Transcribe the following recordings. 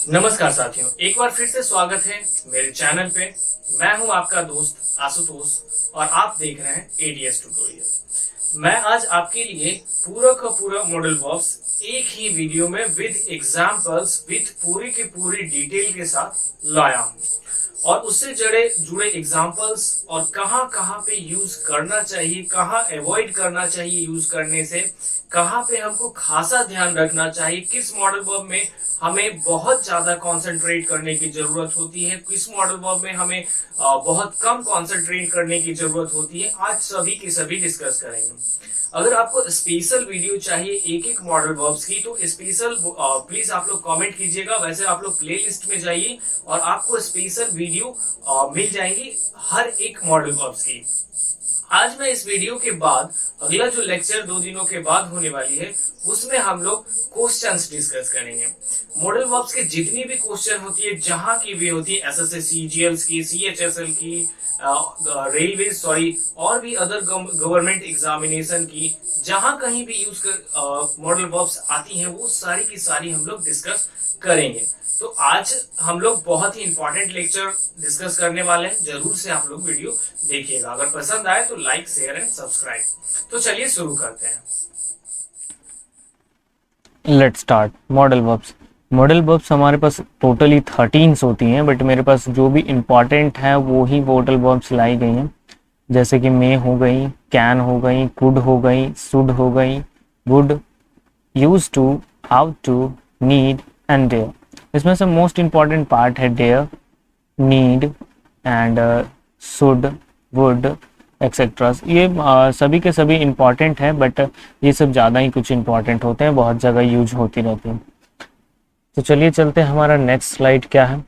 नमस्कार साथियों, एक बार फिर से स्वागत है मेरे चैनल पे। मैं हूं आपका दोस्त आशुतोष और आप देख रहे हैं एडीएस ट्यूटोरियल। मैं आज आपके लिए पूरा का पूरा मॉडल बॉक्स एक ही वीडियो में विद एग्जांपल्स विद पूरी की पूरी डिटेल के साथ लाया हूं और उससे जुड़े एग्जांपल्स और कहां कहां पे यूज करना चाहिए, कहां अवॉइड करना चाहिए यूज करने से, कहां पे हमको खासा ध्यान रखना चाहिए, किस मॉडल वर्ब में हमें बहुत ज्यादा कंसंट्रेट करने की जरूरत होती है, किस मॉडल वर्ब में हमें बहुत कम कंसंट्रेट करने की जरूरत होती है, आज सभी की सभी डिस्कस करेंगे। अगर आपको स्पेशल वीडियो चाहिए एक एक मॉडल वर्ब्स की तो स्पेशल प्लीज आप लोग कमेंट कीजिएगा। वैसे आप लोग प्लेलिस्ट में जाइए और आपको स्पेशल वीडियो मिल जाएंगी हर एक मॉडल वर्ब्स की। आज मैं इस वीडियो के बाद अगला जो लेक्चर 2 दिनों के बाद होने वाली है उसमें हम लोग क्वेश्चंस डिस्कस करेंगे। मॉडल वर्ब्स के जितनी भी क्वेश्चन होती है, जहां की भी होती है, एसएससी सीजीएल्स की, सीएचएसएल की, रेलवे सॉरी और भी अदर गवर्नमेंट एग्जामिनेशन की, जहां कहीं भी यूज कर मॉडल वर्ब्स आती हैं वो सारी की सारी हम लोग डिस्कस करेंगे। तो आज हम लोग बहुत ही इंपॉर्टेंट लेक्चर डिस्कस करने वाले हैं, जरूर से आप लोग वीडियो देखिएगा। अगर पसंद आए तो लाइक शेयर एंड सब्सक्राइब। तो चलिए शुरू करते हैं। Let's start. Modal verbs. Modal verbs हमारे पास टोटली 13 होती हैं, बट मेरे पास जो भी इम्पॉर्टेंट है वो ही मॉडल वर्ब्स लाई गई हैं। जैसे कि मे हो गई, कैन हो गई, कुड हो गई, शुड हो गई, would, use to, how to, need and dare. इसमें से मोस्ट इम्पॉर्टेंट पार्ट है dare, need and should, would etcetera. ये सभी के सभी इम्पॉर्टेंट है, बट ये सब ज़्यादा ही कुछ इम्पॉर्टेंट होते हैं, बहुत जगह यूज होती रहती है। तो चलिए चलते हैं, हमारा नेक्स्ट स्लाइड क्या है।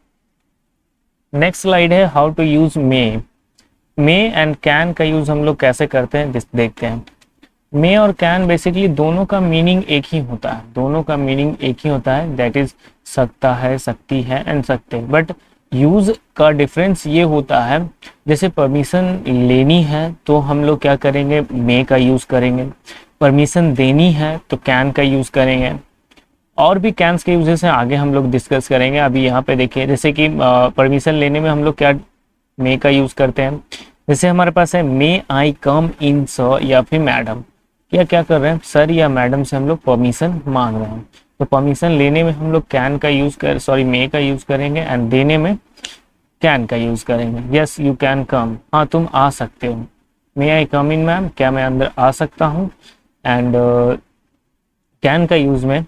नेक्स्ट स्लाइड है how to use may. May and can का यूज हम लोग कैसे करते हैं देखते हैं। मे और कैन बेसिकली दोनों का मीनिंग एक ही होता है, दोनों का मीनिंग एक ही होता है, दैट इज सकता है, सकती है एंड सकते। बट यूज का डिफरेंस ये होता है, जैसे परमिशन लेनी है तो हम लोग क्या करेंगे, मे का यूज करेंगे। परमिशन देनी है तो कैन का यूज करेंगे। और भी कैन्स के यूजेस हैं, आगे हम लोग डिस्कस करेंगे। अभी यहाँ पे देखिए, जैसे कि परमिशन लेने में हम लोग क्या मे का यूज करते हैं। जैसे हमारे पास है मे आई कम इन सर या फिर मैडम, क्या कर रहे हैं, सर या मैडम से हम लोग परमिशन मांग रहे हैं। तो परमिशन लेने में हम लोग कैन का यूज मे का यूज करेंगे एंड देने में कैन का यूज करेंगे। यस यू कैन कम, हाँ तुम आ सकते हो। मे आई कम इन मैम, क्या मैं अंदर आ सकता हूँ। एंड कैन का यूज में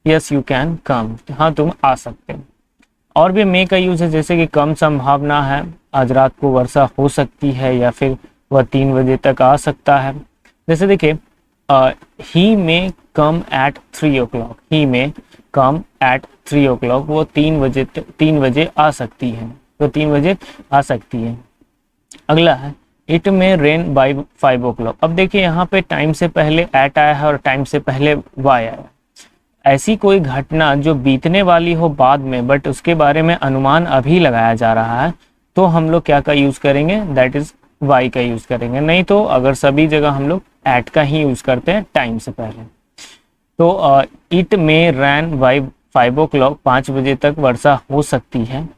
यस यू कैन कम, हाँ तुम आ सकते हो। और भी मे का यूज है, जैसे कि कम संभावना है, आज रात को वर्षा हो सकती है या फिर वह 3 बजे तक आ सकता है। जैसे देखिए, ही मे कम एट 3 o'clock, ही मे कम एट 3 o'clock, वो 3 बजे आ सकती है, तो 3 बजे आ सकती है। अगला है it may rain by 5 o'clock। अब देखिए यहाँ पे टाइम से पहले एट आया है और टाइम से पहले वाई आया है। ऐसी कोई घटना जो बीतने वाली हो बाद में, बट उसके बारे में अनुमान अभी लगाया जा रहा है, तो हम लोग क्या का यूज करेंगे, दैट इज वाई का यूज करेंगे। नहीं तो अगर सभी जगह हम लोग एट का ही यूज करते हैं टाइम से पहले। तो it may rain by 5 o'clock, 5 बजे तक वर्षा हो सकती है।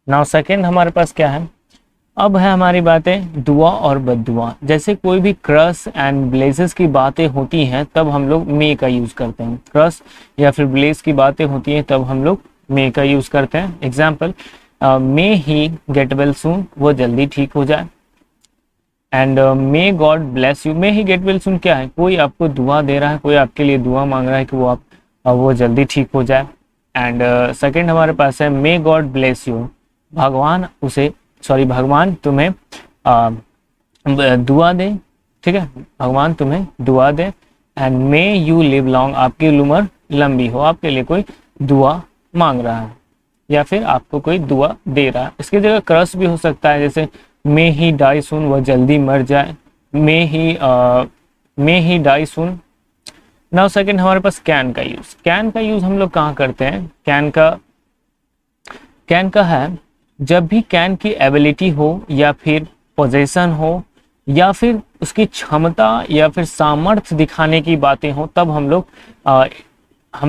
नाउ सेकेंड हमारे पास क्या है, अब है हमारी बातें दुआ और बद्दुआ। जैसे कोई भी क्रस एंड ब्लेसेस की बातें होती हैं तब हम लोग मे का यूज करते हैं। क्रस या फिर ब्लेस की बातें होती हैं तब हम लोग मे का यूज करते हैं। एग्जाम्पल, मे ही गेट वेल सून, वो जल्दी ठीक हो जाए। And may God bless you, may he get well soon क्या है, कोई आपको दुआ दे रहा है, कोई आपके लिए दुआ मांग रहा है कि वो जल्दी ठीक हो जाए। एंड सेकेंड हमारे पास है मे गॉड ब्लेस यू, भगवान तुम्हें दुआ दे, ठीक है, भगवान तुम्हें दुआ दे। And may you live long, आपकी उम्र लंबी हो, आपके लिए कोई दुआ मांग रहा है या फिर आपको कोई दुआ दे रहा है। इसकी जगह क्रस भी हो सकता है, जैसे मे ही डाई सुन, वह जल्दी मर जाए। मे ही डाई सुन। नाउ सेकंड हमारे पास कैन का यूज। कैन का यूज हम लोग कहाँ करते हैं, कैन का है जब भी कैन की एबिलिटी हो या फिर पोजीशन हो या फिर उसकी क्षमता या फिर सामर्थ्य दिखाने की बातें हो, तब हम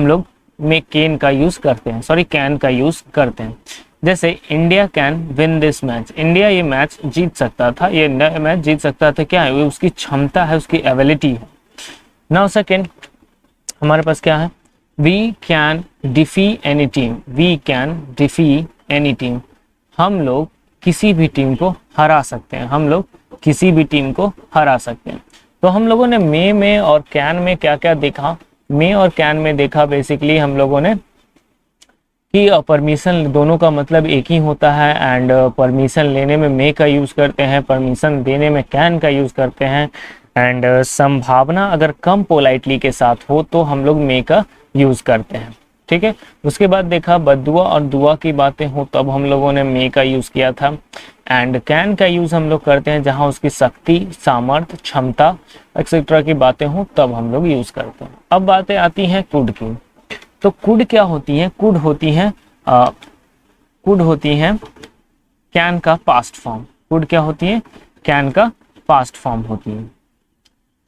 लोग में कैन का यूज करते हैं, सॉरी कैन का यूज करते हैं। जैसे India can win this match, India ये मैच जीत सकता था, ये मैच जीत सकता था, क्या है वो उसकी क्षमता है, उसकी एबिलिटी है। नाउ सेकेंड हमारे पास क्या है, we can defy any team, we can defy any team, हम लोग किसी भी टीम को हरा सकते हैं, हम लोग किसी भी टीम को हरा सकते हैं। तो हम लोगों ने मे में और कैन में क्या क्या देखा, मे और कैन में देखा बेसिकली हम लोगों ने कि परमिशन दोनों का मतलब एक ही होता है, एंड परमिशन लेने में मे का यूज़ करते हैं, परमिशन देने में कैन का यूज़ करते हैं, एंड संभावना अगर कम पोलाइटली के साथ हो तो हम लोग मे का यूज़ करते हैं, ठीक है। उसके बाद देखा बद्दुआ और दुआ की बातें हो तब हम लोगों ने मे का यूज़ किया था, एंड कैन का यूज़ हम लोग करते हैं जहां उसकी शक्ति, सामर्थ्य, क्षमता एक्सेट्रा की बातें हो तब हम लोग यूज़ करते हैं। अब बातें आती हैं कुड की। तो कुड क्या होती है, कुड होती हैं कैन का पास्ट फॉर्म, कुड क्या होती है, कैन का पास्ट फॉर्म होती है।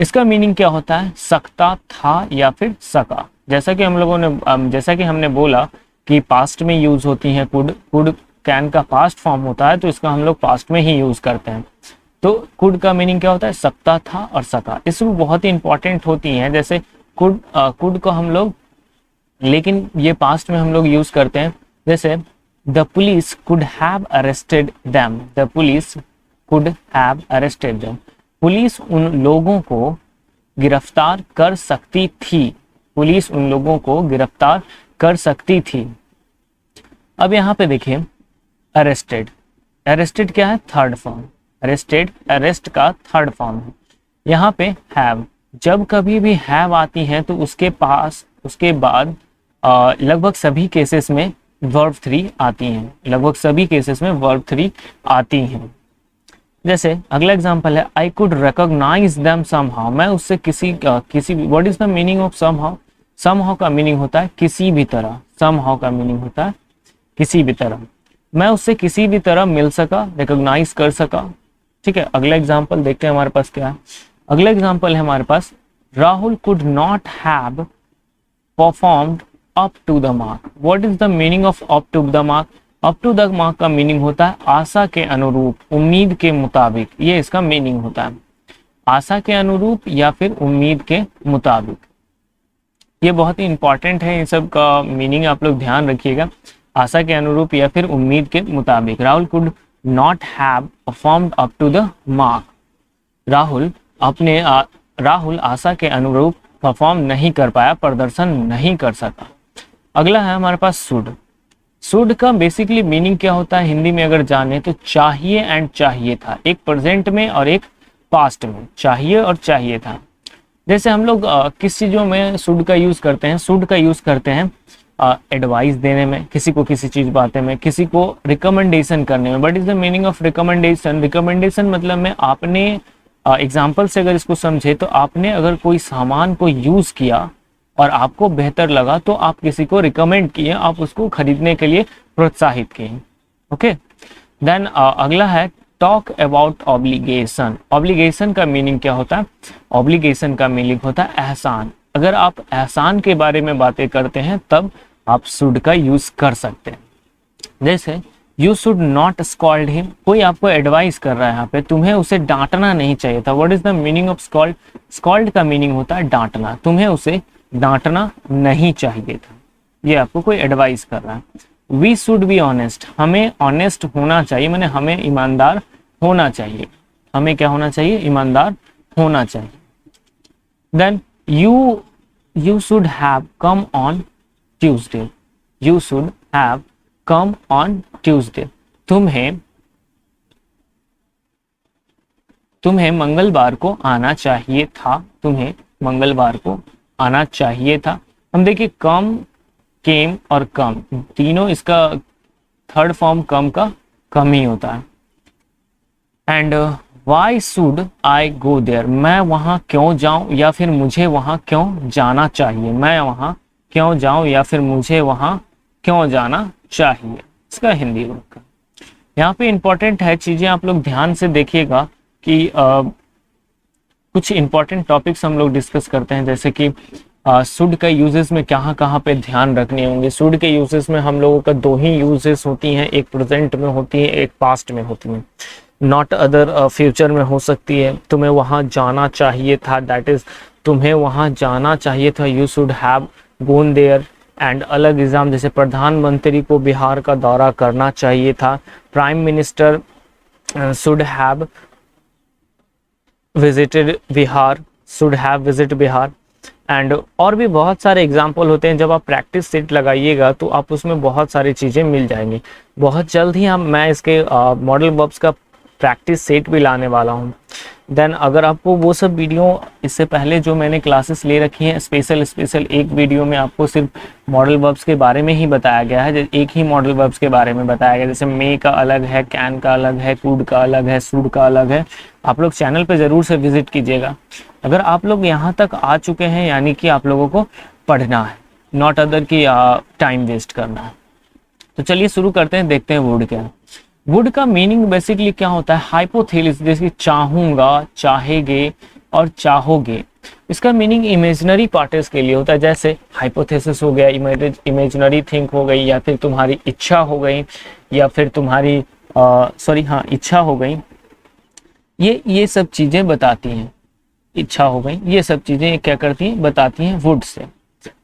इसका मीनिंग क्या होता है, सकता था या फिर सका। जैसा कि हम लोगों ने जैसा कि हमने बोला कि पास्ट में यूज होती हैं कुड, कुड कैन का पास्ट फॉर्म होता है तो इसका हम लोग पास्ट में ही यूज करते हैं। तो कुड का मीनिंग क्या होता है, सकता था और सका। इसमें बहुत ही इंपॉर्टेंट होती हैं, जैसे कुड को हम लोग, लेकिन ये पास्ट में हम लोग यूज करते हैं। जैसे the police could have arrested them, the police could have arrested them, police उन लोगों को गिरफ्तार कर सकती थी, पुलिस उन लोगों को गिरफ्तार कर सकती थी। अब यहाँ पे देखिए अरेस्टेड, अरेस्टेड क्या है, थर्ड फॉर्म, अरेस्टेड अरेस्ट का थर्ड फॉर्म है। यहाँ पे हैव, जब कभी भी हैव आती है तो उसके बाद लगभग सभी केसेस में वर्ब 3 आती हैं, लगभग सभी केसेस में वर्ब 3 आती हैं। जैसे अगला एग्जांपल है I could recognize them somehow, मैं उससे किसी what is the meaning of somehow, somehow का मीनिंग होता है किसी भी तरह, समहाउ का मीनिंग होता है किसी भी तरह, मैं उससे किसी भी तरह मिल सका, रिकॉग्नाइज कर सका, ठीक है। अगला एग्जांपल देखते हैं हमारे पास क्या है। अगला एग्जांपल है हमारे पास Rahul could not have performed up to the mark, what is the meaning of up to the mark, up to the mark का मीनिंग होता है आशा के अनुरूप, उम्मीद के मुताबिक, ये इसका मीनिंग होता है, आशा के अनुरूप या फिर उम्मीद के मुताबिक। ये बहुत ही इंपॉर्टेंट है, इन सब का मीनिंग आप लोग ध्यान रखिएगा, आशा के अनुरूप या फिर उम्मीद के मुताबिक। Rahul could not have performed up to the mark, Rahul आशा के अनुरूप परफॉर्म नहीं कर पाया, प्रदर्शन नहीं कर सका। अगला है हमारे पास शुड, शुड का बेसिकली मीनिंग क्या होता है हिंदी में अगर जाने तो चाहिए एंड चाहिए था, एक प्रेजेंट में और एक पास्ट में, चाहिए और चाहिए था। जैसे हम लोग किस चीज़ों में शुड का यूज़ करते हैं, शुड का यूज़ करते हैं एडवाइस देने में, किसी को किसी चीज़ बातें में, किसी को रिकमेंडेशन करने में। What is the meaning of recommendation, recommendation मतलब में आपने एग्जाम्पल से अगर इसको समझे तो आपने अगर कोई सामान को यूज़ किया और आपको बेहतर लगा तो आप किसी को रिकमेंड किए, आप उसको खरीदने के लिए प्रोत्साहित किए, ओके। देन अगला है टॉक अबाउट ऑब्लिगेशन, ऑब्लिगेशन का मीनिंग क्या होता है, ऑब्लिगेशन का मीनिंग होता है एहसान। अगर आप एहसान के बारे में बातें करते हैं तब आप शुड का यूज कर सकते हैं। जैसे you should not scold him, कोई आपको एडवाइस कर रहा है यहाँ पे, तुम्हें उसे डांटना नहीं चाहिए था। What is the meaning of scold, scold का मीनिंग होता है डांटना, तुम्हें उसे डांटना नहीं चाहिए था, ये आपको कोई एडवाइस कर रहा है। वी शुड बी ऑनेस्ट, हमें ऑनेस्ट होना चाहिए, मैंने हमें ईमानदार होना चाहिए, हमें क्या होना चाहिए, ईमानदार होना चाहिए। Then you should have come on Tuesday, you should have come on Tuesday, तुम्हें मंगलवार को आना चाहिए था, तुम्हें मंगलवार को आना चाहिए था। हम देखिए कम, केम और कम तीनों, इसका थर्ड फॉर्म कम का कम ही होता है। And why should I go there, मैं वहाँ क्यों जाऊँ या फिर मुझे वहाँ क्यों जाना चाहिए, मैं वहाँ क्यों जाऊँ या फिर मुझे वहाँ क्यों जाना चाहिए, इसका हिंदी रूप का। यहाँ पे इंपॉर्टेंट है चीज़ें, आप लोग ध्यान से देखिएगा कि कुछ इंपॉर्टेंट टॉपिक्स हम लोग डिस्कस करते हैं, जैसे कि शुड का यूजेस में कहाँ कहाँ पे ध्यान रखने होंगे। शुड के यूजेस में हम लोगों का दो ही यूजेस होती हैं, एक प्रेजेंट में होती है, एक पास्ट में होती है। नॉट अदर फ्यूचर में हो सकती है। तुम्हें वहाँ जाना चाहिए था, दैट इज तुम्हें वहाँ जाना चाहिए था, you should have gone there. And अलग एग्जाम जैसे प्रधानमंत्री को बिहार का दौरा करना चाहिए था, prime minister should have visited Bihar, should have visit Bihar. And और भी बहुत सारे एग्जाम्पल होते हैं। जब आप प्रैक्टिस सेट लगाइएगा तो आप उसमें बहुत सारी चीज़ें मिल जाएंगी। बहुत जल्द ही मैं इसके मॉडल वर्ब्स का प्रैक्टिस सेट भी लाने वाला हूँ। देन अगर आपको वो सब वीडियो इससे पहले जो मैंने क्लासेस ले रखी हैं, स्पेशल एक वीडियो में आपको सिर्फ मॉडल वर्ब्स के बारे में ही बताया गया है, एक ही मॉडल वर्ब्स के बारे में बताया गया। जैसे मे का अलग है, कैन का अलग है, कुड का अलग है, शुड का अलग है। आप लोग चैनल पे ज़रूर से विजिट कीजिएगा। अगर आप लोग यहाँ तक आ चुके हैं यानी कि आप लोगों को पढ़ना है, नॉट अदर की टाइम वेस्ट करना है। तो चलिए शुरू करते हैं, देखते हैं वुड क्या है। वुड का मीनिंग बेसिकली क्या होता है, हाइपोथेसिस, जैसे चाहूंगा, चाहेगे और चाहोगे। इसका मीनिंग इमेजिनरी पार्टिस के लिए होता है। जैसे हाइपोथेसिस हो गया, इमेजिनरी थिंक हो गई, या फिर तुम्हारी इच्छा हो गई, या फिर तुम्हारी इच्छा हो गई। ये सब चीजें बताती हैं, इच्छा हो गई, ये सब चीजें क्या करती हैं, बताती हैं वुड से।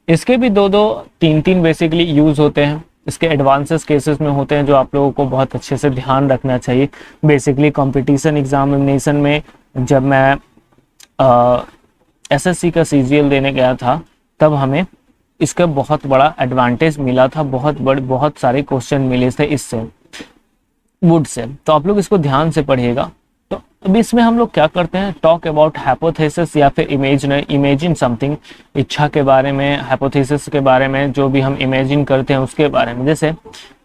इसके भी दो तीन बेसिकली यूज होते हैं। इसके एडवांसेस केसेस में होते हैं जो आप लोगों को बहुत अच्छे से ध्यान रखना चाहिए। बेसिकली कंपटीशन एग्जामिनेशन में जब मैं एसएससी का सीजीएल देने गया था तब हमें इसका बहुत बड़ा एडवांटेज मिला था, बहुत सारे क्वेश्चन मिले थे इससे, वुड से। तो आप लोग इसको ध्यान से पढ़िएगा। तो अभी इसमें हम लोग क्या करते हैं, टॉक अबाउट हाइपोथेसिस या फिर इमेजिन समथिंग, इच्छा के बारे में, हाइपोथेसिस के बारे में, जो भी हम इमेजिन करते हैं उसके बारे में। जैसे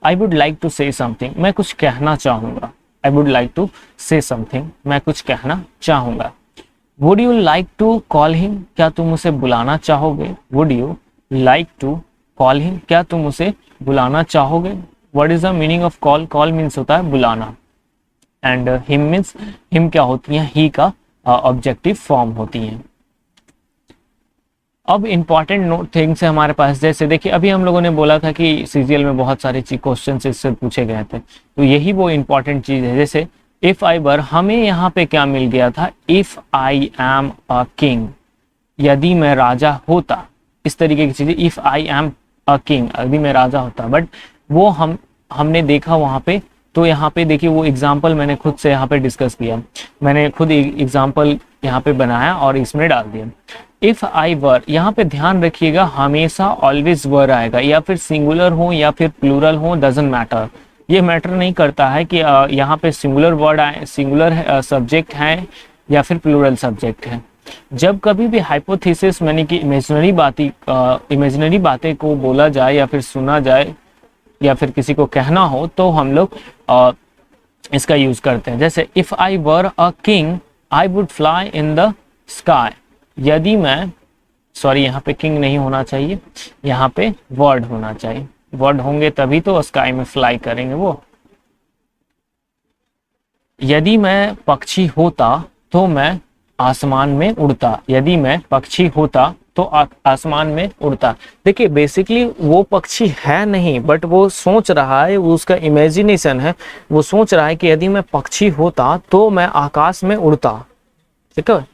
I would like to say something, मैं कुछ कहना चाहूँगा। I would like to say something, मैं कुछ कहना चाहूँगा। Would you like to call him, क्या तुम उसे बुलाना चाहोगे। Would you like to call him, क्या तुम उसे बुलाना चाहोगे। What is the meaning of call, call means होता है बुलाना। एंड हिम मीन्स, हिम क्या होती है, ही का ऑब्जेक्टिव फॉर्म होती हैं। अब इंपॉर्टेंट नोट थिंग्स है हमारे पास। जैसे देखिए अभी हम लोगों ने बोला था कि सीजीएल में बहुत सारे क्वेश्चन इससे पूछे गए थे, तो यही वो इंपॉर्टेंट चीज है। जैसे इफ आई वर, हमें यहाँ पे क्या मिल गया था, if I am a king, यदि मैं राजा होता, इस तरीके की चीजें। If I am a king, यदि मैं राजा होता, बट वो हमने देखा वहां पे। तो यहाँ पे देखिए वो एग्जाम्पल मैंने खुद से यहाँ पे डिस्कस किया, मैंने खुद एग्जाम्पल यहाँ पे बनाया और इसमें डाल दिया। इफ आई वर, यहाँ पे ध्यान रखिएगा हमेशा ऑलवेज वर आएगा, या फिर सिंगुलर हो या फिर प्लूरल हो, डजंट मैटर। ये मैटर नहीं करता है कि यहाँ पे सिंगुलर वर्ड आए, सिंगुलर सब्जेक्ट है या फिर प्लूरल सब्जेक्ट है। जब कभी भी हाइपोथेसिस यानी कि इमेजिनरी बातें को बोला जाए या फिर सुना जाए या फिर किसी को कहना हो, तो हम लोग इसका यूज करते हैं। जैसे if I were a king I would fly in the sky, यदि मैं, सॉरी यहाँ पे किंग नहीं होना चाहिए, यहाँ पे वर्ड होना चाहिए। वर्ड होंगे तभी तो स्काई में फ्लाई करेंगे वो। यदि मैं पक्षी होता तो मैं आसमान में उड़ता, यदि मैं पक्षी होता तो आसमान में उड़ता। देखिए बेसिकली वो पक्षी है नहीं, बट वो सोच रहा है, वो उसका इमेजिनेशन है, वो सोच रहा है कि यदि मैं पक्षी होता तो मैं आकाश में उड़ता। ठीक है,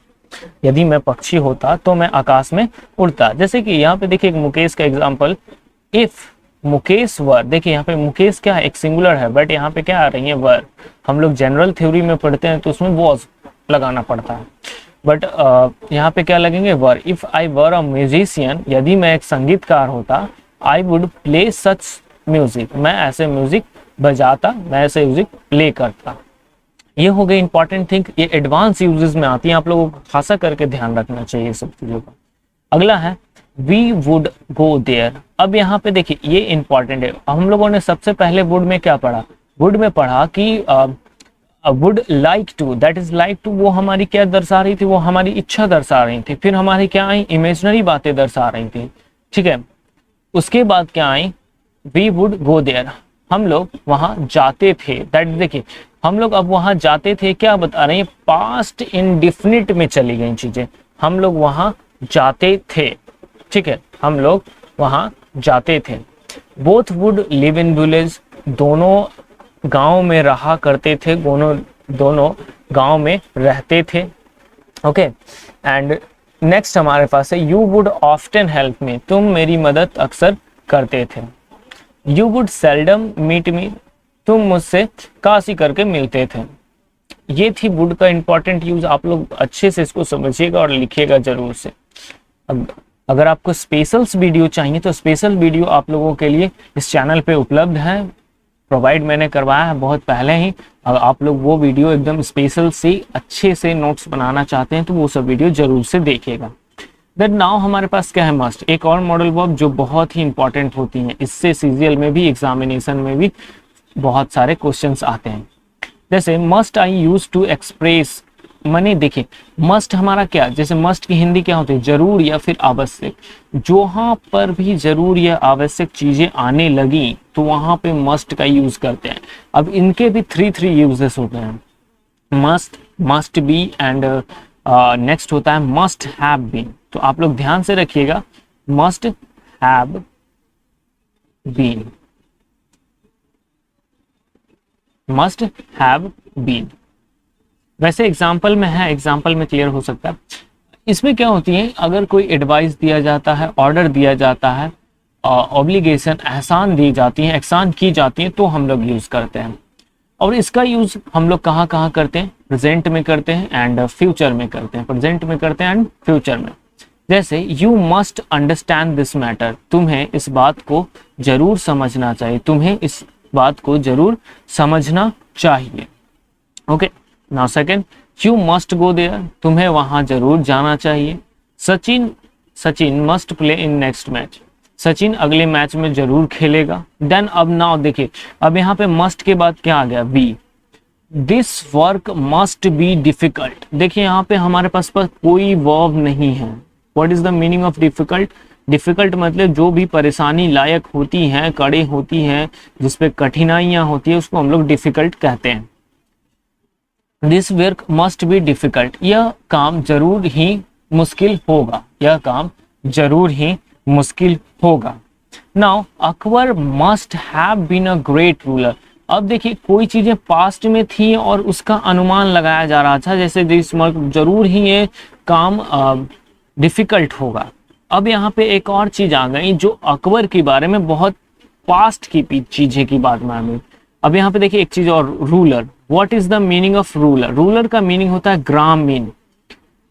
यदि मैं पक्षी होता तो मैं आकाश में उड़ता। जैसे कि यहाँ पे देखिए एक मुकेश का एग्जाम्पल, इफ मुकेश वर, देखिए यहाँ पे मुकेश क्या है, एक सिंगुलर है, बट यहाँ पे क्या आ रही है, वर। हम लोग जनरल थ्योरी में पढ़ते हैं तो उसमें वॉज लगाना पड़ता है, बट यहाँ पे क्या लगेंगे, वर। If I were a musician, यदि मैं एक संगीतकार होता, I would play such music, मैं ऐसे म्यूजिक बजाता, मैं ऐसे म्यूजिक प्ले करता। ये हो गई इंपॉर्टेंट थिंग, ये एडवांस यूजेस में आती है, आप लोगों को खासा करके ध्यान रखना चाहिए सब चीजों का। अगला है वी वुड गो देयर। अब यहाँ पे देखिए ये इंपॉर्टेंट है। हम लोगों ने सबसे पहले वुड में क्या पढ़ा, वुड में पढ़ा कि would like to, that is like to, वो हमारी क्या दर्शा रही थी, वो हमारी इच्छा दर्शा रही थी। फिर हमारी क्या आई, इमेजिनरी बातें दर्शा रही थी। ठीक है, उसके बाद क्या आई, वी वुड गो देयर, हम लोग वहां जाते थे। दैट देखिए हम लोग अब वहां जाते थे, क्या बता रहे हैं, पास्ट इंडेफिनिट में चली गई चीजें, हम लोग वहां जाते थे। ठीक है, हम लोग वहाँ जाते थे। Both would live in village, दोनों गांव में रहा करते थे, दोनों गांव में रहते थे। ओके, एंड नेक्स्ट हमारे पास है you would often help me, तुम मेरी मदद अक्सर करते थे। You would seldom meet me, तुम मुझसे काशी करके मिलते थे। ये थी वुड का इंपॉर्टेंट यूज, आप लोग अच्छे से इसको समझिएगा और लिखिएगा जरूर से। अब अगर आपको स्पेशल्स वीडियो चाहिए तो स्पेशल वीडियो आप लोगों के लिए इस चैनल पे उपलब्ध है, प्रोवाइड मैंने करवाया है बहुत पहले ही। अगर आप लोग वो वीडियो एकदम स्पेशल से अच्छे से नोट्स बनाना चाहते हैं तो वो सब वीडियो जरूर से देखिएगा। देन नाउ हमारे पास क्या है, मस्ट, एक और मॉडल वर्ब जो बहुत ही इंपॉर्टेंट होती हैं। इससे सीजीएल में भी, एग्जामिनेशन में भी बहुत सारे क्वेश्चंस आते हैं। जैसे must I use to express money, देखिए मस्ट हमारा क्या, जैसे मस्ट की हिंदी क्या होती है, जरूर या फिर आवश्यक। जहाँ पर भी जरूर या आवश्यक चीजें आने लगी तो वहां पे मस्ट का यूज करते हैं। अब इनके भी थ्री यूजेस होते हैं, must, must be and next होता है मस्ट हैव बीन। तो आप लोग ध्यान से रखिएगा, must have been, must have been. वैसे एग्जाम्पल में है, एग्जाम्पल में क्लियर हो सकता है। इसमें क्या होती है, अगर कोई एडवाइस दिया जाता है, ऑर्डर दिया जाता है, ऑब्लिगेशन, एहसान दी जाती है, एहसान की जाती है, तो हम लोग यूज करते हैं। और इसका यूज हम लोग कहाँ कहाँ करते हैं, प्रेजेंट में करते हैं एंड फ्यूचर में करते हैं, प्रेजेंट में करते हैं एंड फ्यूचर में। जैसे you must understand this matter, तुम्हें इस बात को जरूर समझना चाहिए, तुम्हें इस बात को जरूर समझना चाहिए। Okay, now second, you must go there, तुम्हें वहां जरूर जाना चाहिए। Sachin must play in next match, Sachin अगले मैच में जरूर खेलेगा। देन अब नाउ देखिए, अब यहाँ पे मस्ट के बाद क्या आ गया, B. This work must be difficult, देखिए यहाँ पे हमारे पास कोई वर्ब नहीं है। What is the meaning of difficult? Difficult मतलब जो भी परेशानी लायक होती हैं, कड़े होती हैं, जिसपे कठिनाइयां होती है, उसको हम लोग डिफिकल्ट कहते हैं। This work must be difficult, यह काम जरूर ही मुश्किल होगा, यह काम जरूर ही मुश्किल होगा। Now Akbar must have been a great ruler, अब देखिए कोई चीजें पास्ट में थी और उसका अनुमान लगाया जा रहा था, जैसे दिस वर्क, जरूर ही ये काम डिफिकल्ट होगा। अब यहाँ पे एक और चीज आ गई जो अकबर के बारे में बहुत पास्ट की चीजें की बात मान ली। अब यहाँ पे देखिए एक चीज और, ruler, what is the meaning of ruler? Ruler का मीनिंग होता है ग्रामीण,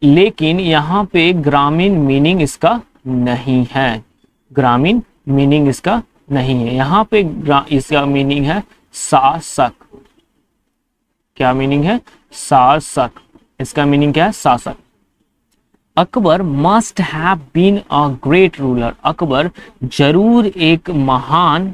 लेकिन यहाँ पे ग्रामीण मीनिंग इसका नहीं है, ग्रामीण मीनिंग इसका नहीं है। यहाँ पे इसका मीनिंग है शासक। क्या मीनिंग है? शासक। इसका मीनिंग क्या है? शासक। Akbar must have been a great ruler, Akbar जरूर एक महान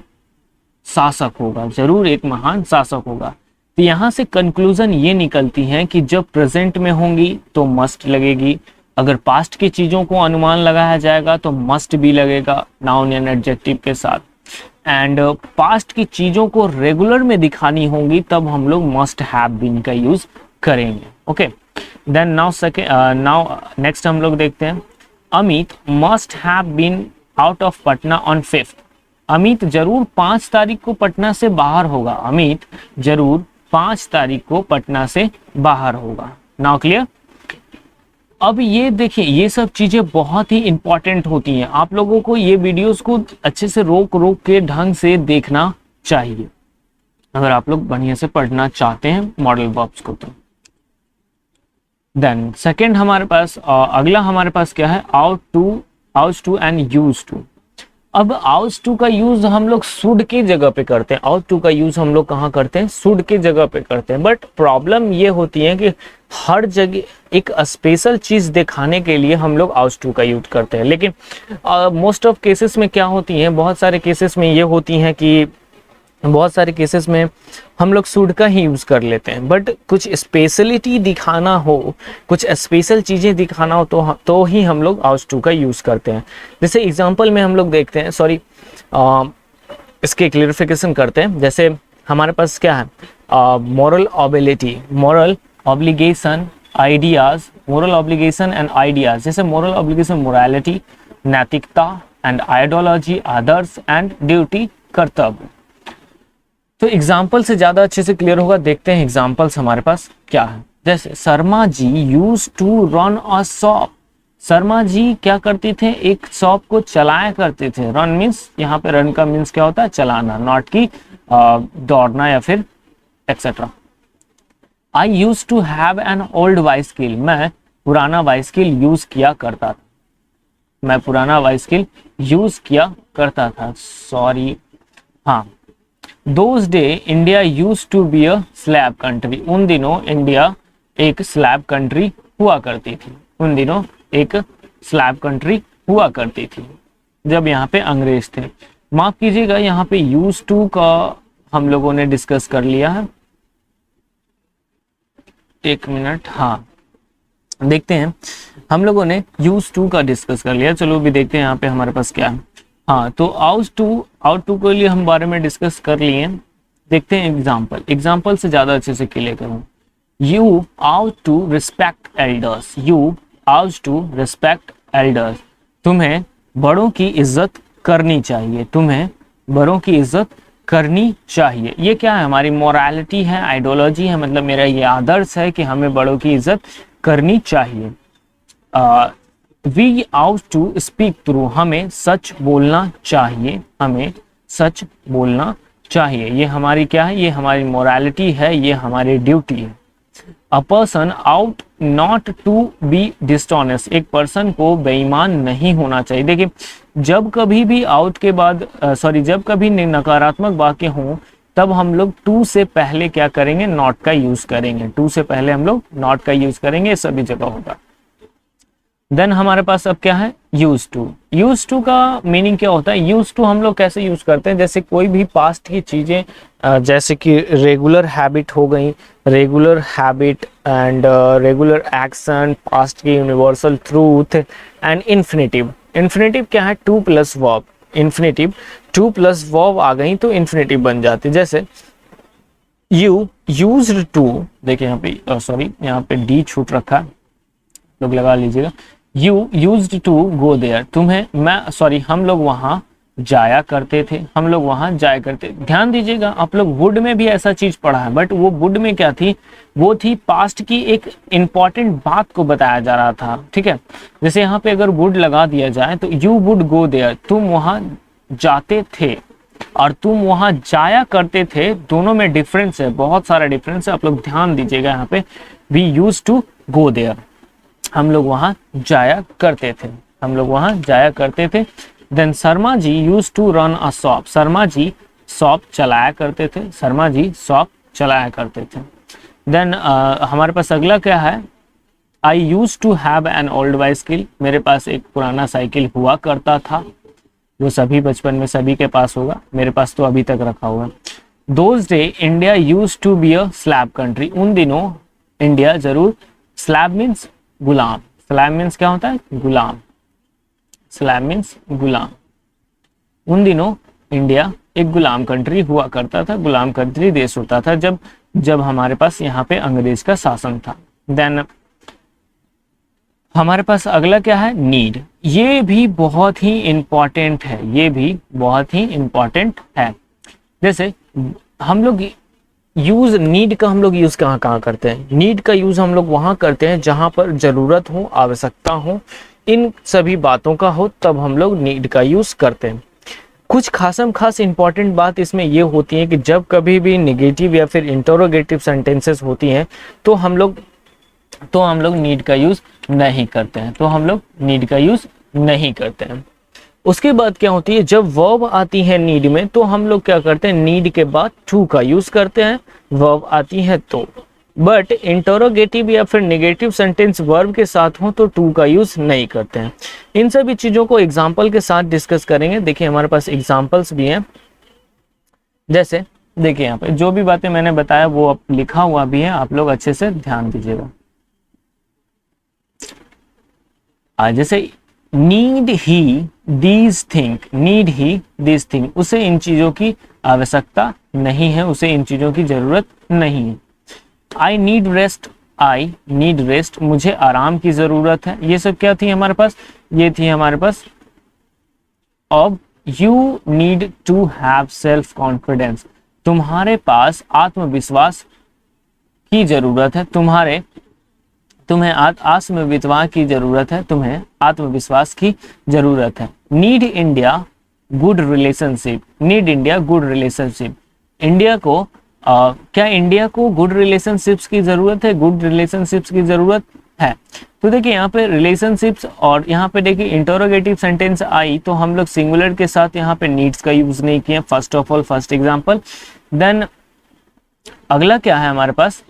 शासक होगा, जरूर एक महान शासक होगा। तो यहाँ से कंक्लूजन ये निकलती है कि जब प्रेजेंट में होंगी तो मस्ट लगेगी, अगर पास्ट की चीजों को अनुमान लगाया जाएगा तो मस्ट भी लगेगा नाउन एंड एडजेक्टिव के साथ, एंड पास्ट की चीजों को रेगुलर में दिखानी होंगी तब हम लोग मस्ट हैव बीन का यूज करेंगे। ओके, देन नाउ नेक्स्ट हम लोग देखते हैं, Amit must have been out of Patna on 5th, Amit जरूर 5 तारीख को पटना से बाहर होगा, अमित जरूर 5 तारीख को पटना से बाहर होगा। Now clear? अब ये देखिए, ये सब चीजें बहुत ही इंपॉर्टेंट होती हैं, आप लोगों को ये वीडियोस को अच्छे से रोक के ढंग से देखना चाहिए अगर आप लोग बढ़िया से पढ़ना चाहते हैं मॉडल वर्ब्स को। तो देन सेकंड हमारे पास अगला हमारे पास क्या है, ought to and use to. अब आउट टू का यूज हम लोग शुड की जगह पे करते हैं, आउट टू का यूज हम लोग कहाँ करते हैं, शुड की जगह पे करते हैं। बट प्रॉब्लम ये होती है कि हर जगह एक स्पेशल चीज दिखाने के लिए हम लोग आउट टू का यूज करते हैं, लेकिन मोस्ट ऑफ केसेस में क्या होती है, बहुत सारे केसेस में ये होती हैं कि बहुत सारे केसेस में हम लोग शुड का ही यूज कर लेते हैं। बट कुछ स्पेशलिटी दिखाना हो, कुछ स्पेशल चीजें दिखाना हो तो ही हम लोग आउट टू का यूज करते हैं। जैसे एग्जांपल में हम लोग देखते हैं, इसके क्लियरिफिकेशन करते हैं। जैसे हमारे पास क्या है, moral ability, moral obligation, ideas, moral obligation and ideas. जैसे मोरल ऑब्लिगेशन मोरालिटी, नैतिकता एंड आइडियोलॉजी, आदर्श एंड ड्यूटी, कर्तव्य। तो एग्जाम्पल से ज्यादा अच्छे से क्लियर होगा। देखते हैं एग्जाम्पल्स हमारे पास क्या है। जैसे Sharma ji use to run a shop. Sharma ji क्या करते थे, एक शॉप को चलाया करते थे। रन मीन्स, यहाँ पे रन का मीन्स क्या होता है, चलाना, नॉट की दौड़ना या फिर etcetera. I use to have an old bicycle. मैं पुराना बाइसिकल यूज किया करता था। मैं पुराना बाइसिकल यूज किया करता था, सॉरी, हाँ। Those day India use to be a slave country. उन दिनों इंडिया एक स्लैब कंट्री हुआ करती थी। उन दिनों एक स्लैब कंट्री हुआ करती थी जब यहाँ पे अंग्रेज थे। माफ कीजिएगा, यहाँ पे यूज टू का हम लोगों ने डिस्कस कर लिया है। एक मिनट, हाँ देखते हैं, हम लोगों ने यूज टू का डिस्कस कर लिया। चलो अभी देखते हैं यहाँ पे हमारे पास क्या है। हाँ, तो आउट टू के लिए हम बारे में डिस्कस कर लिए। देखते हैं एग्जाम्पल से ज्यादा अच्छे से क्लियर करूँ। You ought to respect elders. You ought to respect elders. तुम्हें बड़ों की इज्जत करनी चाहिए। तुम्हें बड़ों की इज्जत करनी चाहिए। ये क्या है, हमारी मोरालिटी है, आइडियोलॉजी है, मतलब मेरा ये आदर्श है कि हमें बड़ों की इज्जत करनी चाहिए। We ought to speak true. हमें सच बोलना चाहिए। हमें सच बोलना चाहिए। ये हमारी क्या है, ये हमारी मोरालिटी है, ये हमारी ड्यूटी है। A person out not to be dishonest. एक पर्सन को बेईमान नहीं होना चाहिए। देखिए, जब कभी भी आउट के बाद जब कभी नकारात्मक वाक्य हों तब हम लोग टू से पहले क्या करेंगे, नॉट का यूज करेंगे। टू से पहले हम लोग नॉट का यूज करेंगे, सभी जगह होगा। देन हमारे पास अब क्या है, यूज टू। यूज टू का मीनिंग क्या होता है, यूज टू हम लोग कैसे यूज करते हैं, जैसे कोई भी पास्ट की चीजें, जैसे कि रेगुलर हैबिट हो गई, regular habit and regular action, past की universal truth and infinitive. Infinitive क्या है, to plus verb. Infinitive to plus verb आ गई तो इन्फिनेटिव बन जाती। जैसे यू यूज्ड टू, देखिए यहाँ पे सॉरी यहाँ पे डी छूट रखा है, लोग लगा लीजिएगा। You used to go there. हम लोग वहां जाया करते थे। हम लोग वहां जाया करते। ध्यान दीजिएगा, आप लोग वुड में भी ऐसा चीज पढ़ा है, बट वो वुड में क्या थी, वो थी पास्ट की एक इंपॉर्टेंट बात को बताया जा रहा था। ठीक है, जैसे यहाँ पे अगर वुड लगा दिया जाए तो यू वुड गो देयर, तुम वहां जाते थे और तुम वहां जाया करते थे, दोनों में डिफरेंस है, बहुत सारा डिफरेंस है। आप लोग ध्यान दीजिएगा, यहाँ पे we use to go there, हम लोग वहां जाया करते थे। हम लोग वहां जाया करते थे। Then Sharma ji use to run a shop. Sharma ji shop चलाया करते थे। शर्मा जी शॉप चलाया करते थे। देन हमारे पास अगला क्या है, I use to have an old bicycle. मेरे पास एक पुराना साइकिल हुआ करता था। वो सभी बचपन में सभी के पास होगा, मेरे पास तो अभी तक रखा हुआ है। Those day India use to be a slave country. उन दिनों इंडिया जरूर, स्लैब मीन्स गुलाम। स्लैब मीन्स क्या होता है, गुलाम। स्लैब मीन्स गुलाम। उन दिनों इंडिया एक गुलाम कंट्री हुआ करता था, गुलाम कंट्री देश होता था जब हमारे पास यहाँ पे अंग्रेज का शासन था। देन हमारे पास अगला क्या है, नीड। ये भी बहुत ही इंपॉर्टेंट है, ये भी बहुत ही इंपॉर्टेंट है। जैसे हम लोग यूज नीड का हम लोग यूज कहाँ करते हैं, नीड का यूज हम लोग वहां करते हैं जहां पर जरूरत हो, आवश्यकता हो, इन सभी बातों का हो, तब हम लोग नीड का यूज करते हैं। कुछ खास इंपॉर्टेंट बात इसमें ये होती है कि जब कभी भी नेगेटिव या फिर इंटरोगेटिव सेंटेंसेस होती हैं तो हम लोग नीड का यूज नहीं करते हैं, तो हम लोग नीड का यूज नहीं करते हैं। उसके बाद क्या होती है, जब वर्ब आती है नीड में तो हम लोग क्या करते हैं, नीड के बाद टू का यूज करते हैं, वर्ब आती है तो। बट इंटरोगेटिव या फिर नेगेटिव सेंटेंस वर्ब के साथ हो तो टू का यूज नहीं करते हैं। इन सभी चीजों को एग्जाम्पल के साथ डिस्कस करेंगे। देखिए हमारे पास एग्जाम्पल्स भी हैं। जैसे देखिए यहाँ पे जो भी बातें मैंने बताया वो अब लिखा हुआ भी है, आप लोग अच्छे से ध्यान दीजिएगा। जैसे need he these thing, need he these thing, उसे इन चीजों की आवश्यकता नहीं है, उसे इन चीजों की जरूरत नहीं है। I need rest, I need rest, मुझे आराम की जरूरत है। ये सब क्या थी हमारे पास, ये थी हमारे पास अब you need to have self confidence, तुम्हारे पास आत्मविश्वास की जरूरत है, तुम्हें आत्मविश्वास की जरूरत है, तुम्हें आत्मविश्वास की जरूरत है। Need India good relationship, need India good relationship, India को क्या इंडिया को गुड रिलेशनशिप्स की जरूरत है? गुड रिलेशनशिप्स की जरूरत है। तो देखिए यहाँ पे रिलेशनशिप्स, और यहाँ पे देखिए इंटरोगेटिव सेंटेंस आई तो हम लोग सिंगुलर के साथ यहाँ पे नीड्स का यूज नहीं किया, first of all, first example. Then अगला क्या है हमारे पास,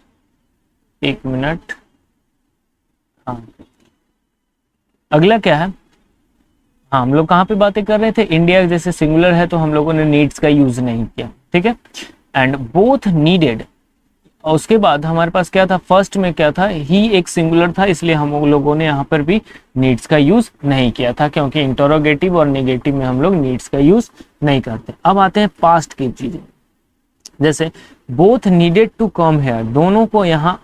एक मिनट, हाँ अगला क्या है, हाँ हम लोग कहाँ पे बातें कर रहे थे, इंडिया जैसे सिंगुलर है तो हम लोगों ने नीड्स का यूज नहीं किया, ठीक है। एंड बोथ नीडेड, और उसके बाद हमारे पास क्या था, फर्स्ट में क्या था, ही एक सिंगुलर था, इसलिए हम लोगों ने यहाँ पर भी नीड्स का यूज नहीं किया था, क्योंकि इंटरोगेटिव और नेगेटिव में हम लोग नीड्स का यूज नहीं करते। अब आते हैं पास्ट की चीजें, जैसे both needed to come here, दोनों को यहाँ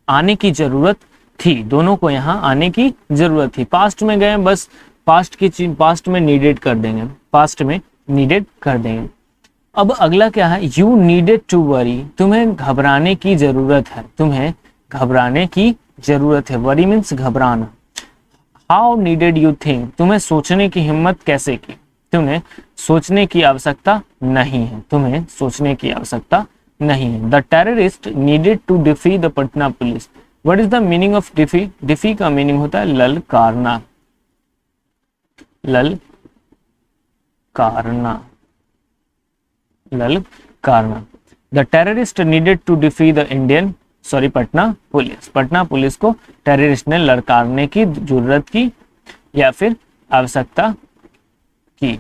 आने की जरूरत थी, दोनों को यहाँ आने की जरूरत थी। पास्ट में गए, बस पास्ट की चीज पास्ट में नीडेड कर देंगे, पास्ट में नीडेड कर देंगे। अब अगला क्या है, यू नीडेड टू वरी, तुम्हें घबराने की जरूरत है, तुम्हें घबराने की जरूरत है, वरी मीन्स घबराना। हाउ नीडेड यू थिंक, तुम्हें सोचने की हिम्मत कैसे की, तुम्हें सोचने की आवश्यकता नहीं है, तुम्हें सोचने की आवश्यकता नहीं है। The terrorist needed to defy the Patna police, what is the meaning of defy? Defy का मीनिंग होता है ललकारना, ललकारना, ललकारना। The terrorist needed to defy the Patna police, Patna police को टेररिस्ट ने ललकारने की जरूरत की या फिर आवश्यकता की।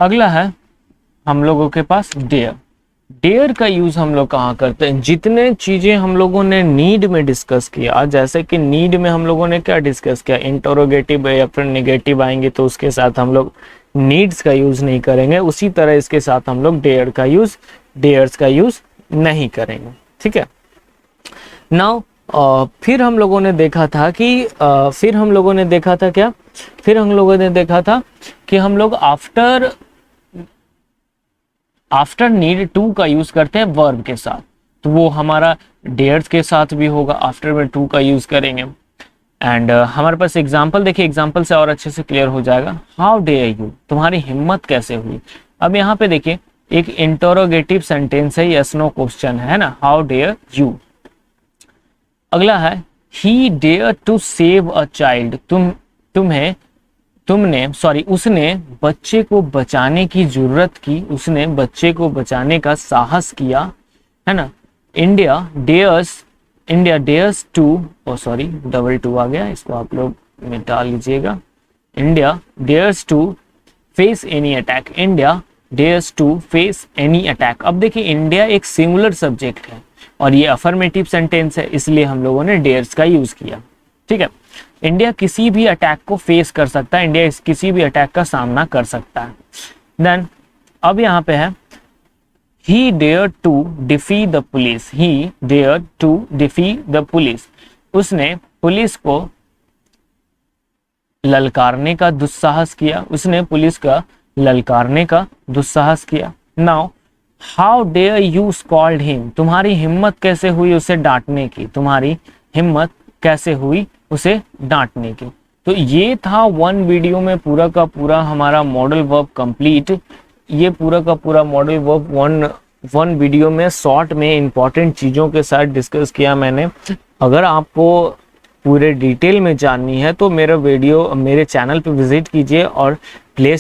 अगला है हम लोगों के पास डेयर, डेयर का यूज हम लोग कहाँ करते हैं, जितने चीजें हम लोगों ने नीड में डिस्कस किया, जैसे कि नीड में हम लोगों ने क्या डिस्कस किया, इंटरोगेटिव या फिर नेगेटिव आएंगे तो उसके साथ हम लोग नीड्स का यूज नहीं करेंगे, उसी तरह इसके साथ हम लोग डेयर्स का यूज नहीं करेंगे, ठीक है। नाउ फिर हम लोगों ने देखा था कि फिर हम लोगों ने देखा था कि हम लोग आफ्टर नीड टू का यूज करते हैं वर्ब के साथ, तो वो हमारा डेयर्स के साथ भी होगा, आफ्टर में टू का यूज करेंगे। एंड हमारे पास एग्जाम्पल देखिए, एग्जाम्पल से और अच्छे से क्लियर हो जाएगा। हाउ डेयर यू, तुम्हारी हिम्मत कैसे हुई। अब यहाँ पे देखिए एक इंटरोगेटिव सेंटेंस है, यस नो क्वेश्चन है ना, हाउ डेयर यू। अगला है he dare to save a child, उसने बच्चे को बचाने की जरूरत की, उसने बच्चे को बचाने का साहस किया, है ना। India dares to, double to आ गया, इसको आप लोग मिटा लीजिएगा। India dares to face any attack, India dares to face any attack. अब देखिए इंडिया एक सिंगुलर सब्जेक्ट है और ये अफर्मेटिव सेंटेंस है, इसलिए हम लोगों ने डेयर्स का यूज किया, ठीक है। इंडिया किसी भी अटैक को फेस कर सकता है, इंडिया किसी भी अटैक का सामना कर सकता है। देन अब यहाँ पे है he dared to defy the police, he dared to defy the police, उसने पुलिस को ललकारने का दुस्साहस किया, उसने पुलिस का ललकारने का दुस्साहस किया। Now how dare you scold him, तुम्हारी हिम्मत कैसे हुई उसे डांटने की, तुम्हारी हिम्मत कैसे हुई उसे डांटने की। तो ये था वन वीडियो में पूरा का पूरा हमारा मॉडल वर्ब कंप्लीट। ये पूरा का पूरा मॉडल वर्ब वन वीडियो में शॉर्ट में इंपॉर्टेंट चीज़ों के साथ डिस्कस किया मैंने। अगर आपको पूरे डिटेल में जाननी है तो मेरे चैनल पे विजिट कीजिए और प्ले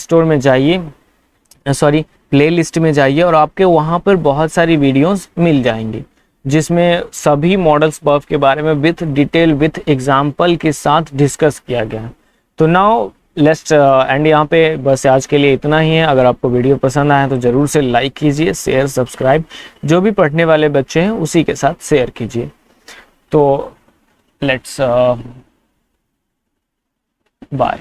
लिस्ट में जाइए और आपके वहाँ पर बहुत सारी वीडियोस मिल जाएंगी जिसमें सभी मॉडल्स वर्ब के बारे में विथ डिटेल विथ एग्जाम्पल के साथ डिस्कस किया गया है। तो नाउ लेट्स एंड यहाँ पे बस आज के लिए इतना ही है। अगर आपको वीडियो पसंद आया तो ज़रूर से लाइक कीजिए, शेयर, सब्सक्राइब, जो भी पढ़ने वाले बच्चे हैं उसी के साथ शेयर कीजिए। तो लेट्स बाय।